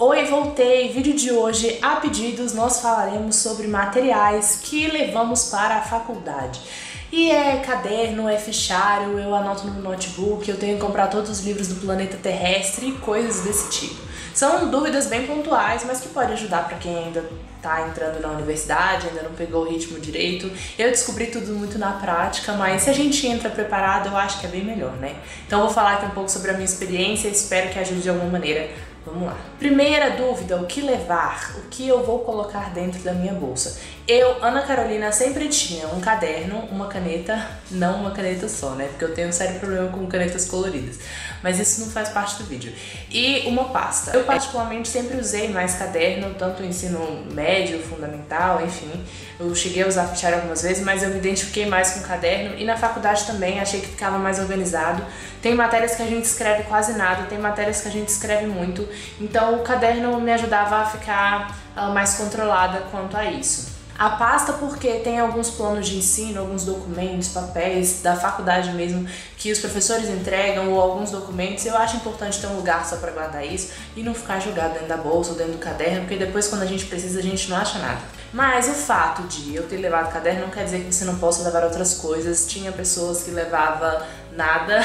Oi, voltei! Vídeo de hoje, a pedidos, nós falaremos sobre materiais que levamos para a faculdade. E é caderno, é fichário, eu anoto no notebook, eu tenho que comprar todos os livros do planeta terrestre e coisas desse tipo. São dúvidas bem pontuais, mas que pode ajudar para quem ainda tá entrando na universidade, ainda não pegou o ritmo direito. Eu descobri tudo muito na prática, mas se a gente entra preparado, eu acho que é bem melhor, né? Então eu vou falar aqui um pouco sobre a minha experiência e espero que ajude de alguma maneira. Vamos lá. Primeira dúvida, o que levar? O que eu vou colocar dentro da minha bolsa? Eu, Ana Carolina, sempre tinha um caderno, uma caneta, não uma caneta só, né? Porque eu tenho um sério problema com canetas coloridas. Mas isso não faz parte do vídeo. E uma pasta. Eu particularmente sempre usei mais caderno, tanto no ensino médio, fundamental, enfim. Eu cheguei a usar fichário algumas vezes, mas eu me identifiquei mais com caderno. E na faculdade também, achei que ficava mais organizado. Tem matérias que a gente escreve quase nada, tem matérias que a gente escreve muito. Então o caderno me ajudava a ficar mais controlada quanto a isso. A pasta porque tem alguns planos de ensino, alguns documentos, papéis da faculdade mesmo que os professores entregam ou alguns documentos. Eu acho importante ter um lugar só para guardar isso e não ficar jogado dentro da bolsa ou dentro do caderno, porque depois quando a gente precisa a gente não acha nada. Mas o fato de eu ter levado caderno não quer dizer que você não possa levar outras coisas. Tinha pessoas que levavam nada,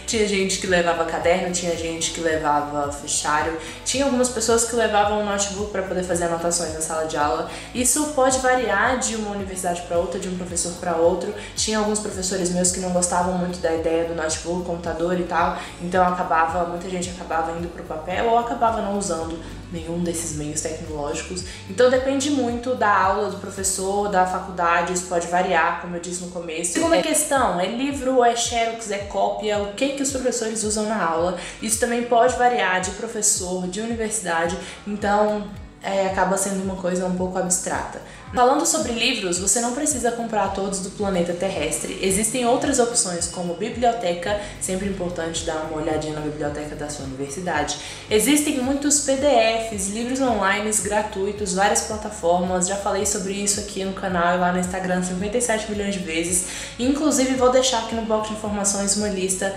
tinha gente que levava caderno, tinha gente que levava fichário, tinha algumas pessoas que levavam um notebook para poder fazer anotações na sala de aula. Isso pode variar de uma universidade para outra, de um professor para outro. Tinha alguns professores meus que não gostavam muito da ideia do notebook, computador e tal, então muita gente acabava indo pro papel ou acabava não usando nenhum desses meios tecnológicos. Então depende muito da aula do professor, da faculdade, isso pode variar, como eu disse no começo. Segunda questão, é livro, é xerox, é cópia, o que os professores usam na aula. Isso também pode variar de professor, de universidade, então acaba sendo uma coisa um pouco abstrata. Falando sobre livros, você não precisa comprar todos do planeta terrestre. Existem outras opções como biblioteca, sempre importante dar uma olhadinha na biblioteca da sua universidade. Existem muitos PDFs, livros online gratuitos, várias plataformas, já falei sobre isso aqui no canal e lá no Instagram 57 milhões de vezes. Inclusive vou deixar aqui no box de informações uma lista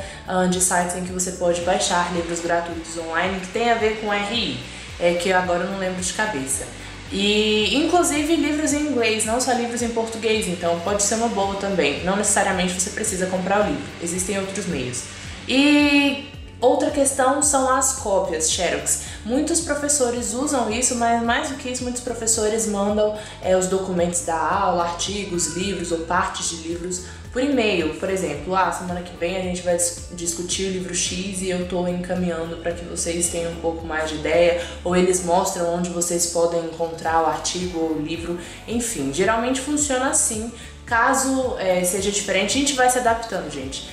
de sites em que você pode baixar livros gratuitos online que tem a ver com RI, que agora eu não lembro de cabeça. E inclusive livros em inglês, não só livros em português, então pode ser uma boa também. Não necessariamente você precisa comprar o livro, existem outros meios. E outra questão são as cópias, xerox. Muitos professores usam isso, mas mais do que isso, muitos professores mandam os documentos da aula, artigos, livros ou partes de livros por e-mail. Por exemplo, semana que vem a gente vai discutir o livro X e eu estou encaminhando para que vocês tenham um pouco mais de ideia, ou eles mostram onde vocês podem encontrar o artigo ou o livro, enfim, geralmente funciona assim. Caso seja diferente, a gente vai se adaptando, gente.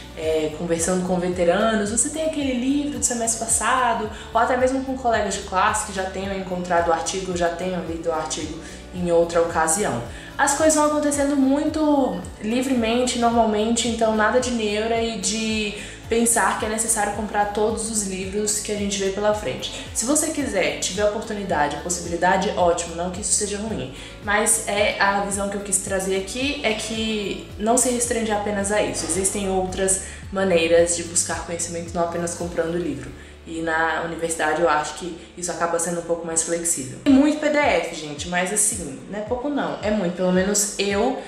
Conversando com veteranos, você tem aquele livro do semestre passado, ou até mesmo com colegas de classe que já tenham encontrado o artigo, já tenham lido o artigo em outra ocasião. As coisas vão acontecendo muito livremente, normalmente, então nada de neura e de pensar que é necessário comprar todos os livros que a gente vê pela frente. Se você quiser, tiver oportunidade, possibilidade, ótimo, não que isso seja ruim, mas a visão que eu quis trazer aqui é que não se restringe apenas a isso. Existem outras maneiras de buscar conhecimento, não apenas comprando o livro. E na universidade eu acho que isso acaba sendo um pouco mais flexível. Tem muito PDF, gente, mas assim, não é pouco não, é muito. Pelo menos eu,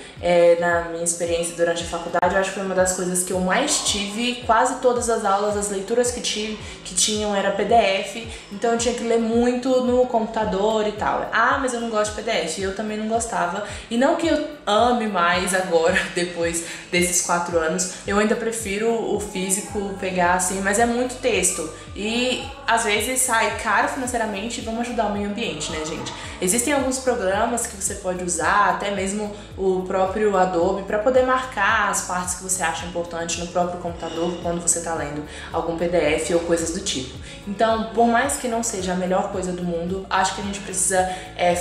na minha experiência durante a faculdade, eu acho que foi uma das coisas que eu mais tive. Quase todas as aulas, as leituras que tinham era PDF, então eu tinha que ler muito no computador e tal. Mas eu não gosto de PDF, eu também não gostava. E não que eu ame mais agora, depois desses 4 anos, eu ainda prefiro o físico pegar assim, mas é muito texto. E às vezes sai caro financeiramente e vamos ajudar o meio ambiente, né, gente? Existem alguns programas que você pode usar, até mesmo o próprio Adobe, para poder marcar as partes que você acha importante no próprio computador quando você está lendo algum PDF ou coisas do tipo. Então, por mais que não seja a melhor coisa do mundo, acho que a gente precisa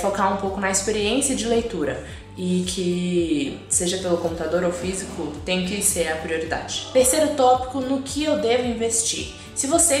focar um pouco na experiência de leitura. E que, seja pelo computador ou físico, tem que ser a prioridade. Terceiro tópico, no que eu devo investir. Se você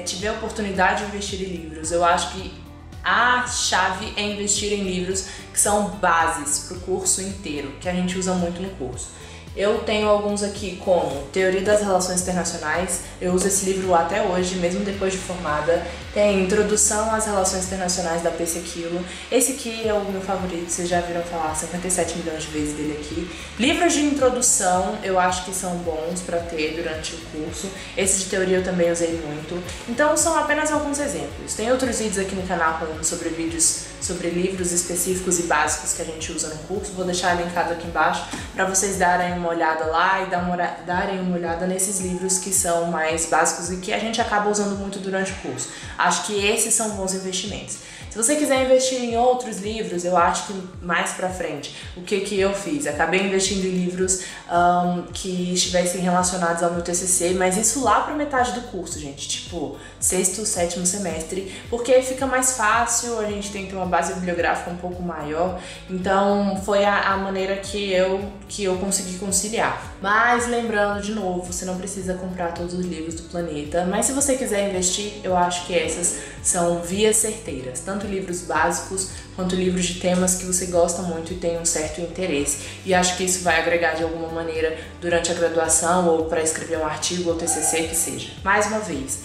tiver a oportunidade de investir em livros, eu acho que a chave é investir em livros que são bases para o curso inteiro, que a gente usa muito no curso. Eu tenho alguns aqui como Teoria das Relações Internacionais, eu uso esse livro até hoje, mesmo depois de formada, Tem Introdução às Relações Internacionais da PC Quilo. Esse aqui é o meu favorito, vocês já viram falar 57 milhões de vezes dele aqui. Livros de introdução eu acho que são bons para ter durante o curso. Esse de teoria eu também usei muito. Então são apenas alguns exemplos. Tem outros vídeos aqui no canal falando sobre livros específicos e básicos que a gente usa no curso. Vou deixar linkado aqui embaixo para vocês darem uma olhada lá e darem uma olhada nesses livros que são mais básicos e que a gente acaba usando muito durante o curso. Acho que esses são bons investimentos. Se você quiser investir em outros livros, eu acho que mais pra frente, o que eu fiz? Acabei investindo em livros que estivessem relacionados ao meu TCC, mas isso lá pra metade do curso, gente, tipo, 6º, 7º semestre, porque fica mais fácil, a gente tem que ter uma base bibliográfica um pouco maior, então foi a maneira que eu consegui conciliar. Mas lembrando de novo, você não precisa comprar todos os livros do planeta, mas se você quiser investir, eu acho que essas são vias certeiras, tanto livros básicos quanto livros de temas que você gosta muito e tem um certo interesse. E acho que isso vai agregar de alguma maneira durante a graduação ou para escrever um artigo ou TCC que seja. Mais uma vez,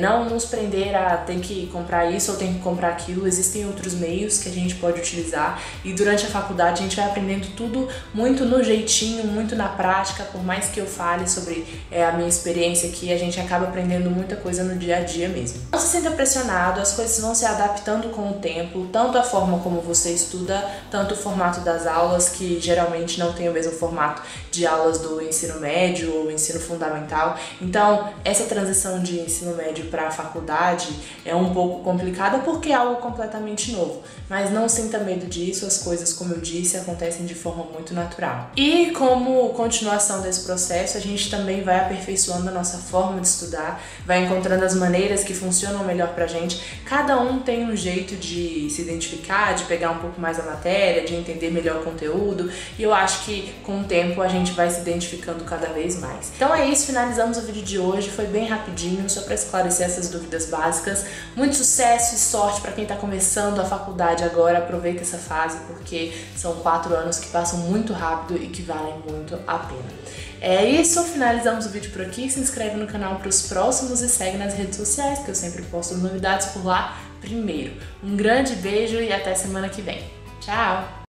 não nos prender a tem que comprar isso ou tem que comprar aquilo, existem outros meios que a gente pode utilizar e durante a faculdade a gente vai aprendendo tudo muito no jeitinho, muito na prática, por mais que eu fale sobre a minha experiência aqui, a gente acaba aprendendo muita coisa no dia a dia mesmo. Não se sinta pressionado, as coisas vão se adaptando com o tempo, tanto a forma como você estuda, tanto o formato das aulas, que geralmente não tem o mesmo formato de aulas do ensino médio ou ensino fundamental, então essa transição de ensino médio para a faculdade é um pouco complicada porque é algo completamente novo, mas não sinta medo disso, as coisas, como eu disse, acontecem de forma muito natural. E como continuação desse processo, a gente também vai aperfeiçoando a nossa forma de estudar, vai encontrando as maneiras que funcionam melhor pra gente. Cada um tem um jeito de se identificar, de pegar um pouco mais a matéria, de entender melhor o conteúdo, e eu acho que com o tempo a gente vai se identificando cada vez mais. Então é isso, finalizamos o vídeo de hoje, foi bem rapidinho, só para esclarecer essas dúvidas básicas. Muito sucesso e sorte para quem está começando a faculdade agora, aproveita essa fase porque são 4 anos que passam muito rápido e que valem muito a pena. É isso, finalizamos o vídeo por aqui, se inscreve no canal para os próximos e segue nas redes sociais que eu sempre posto novidades por lá primeiro. Um grande beijo e até semana que vem. Tchau!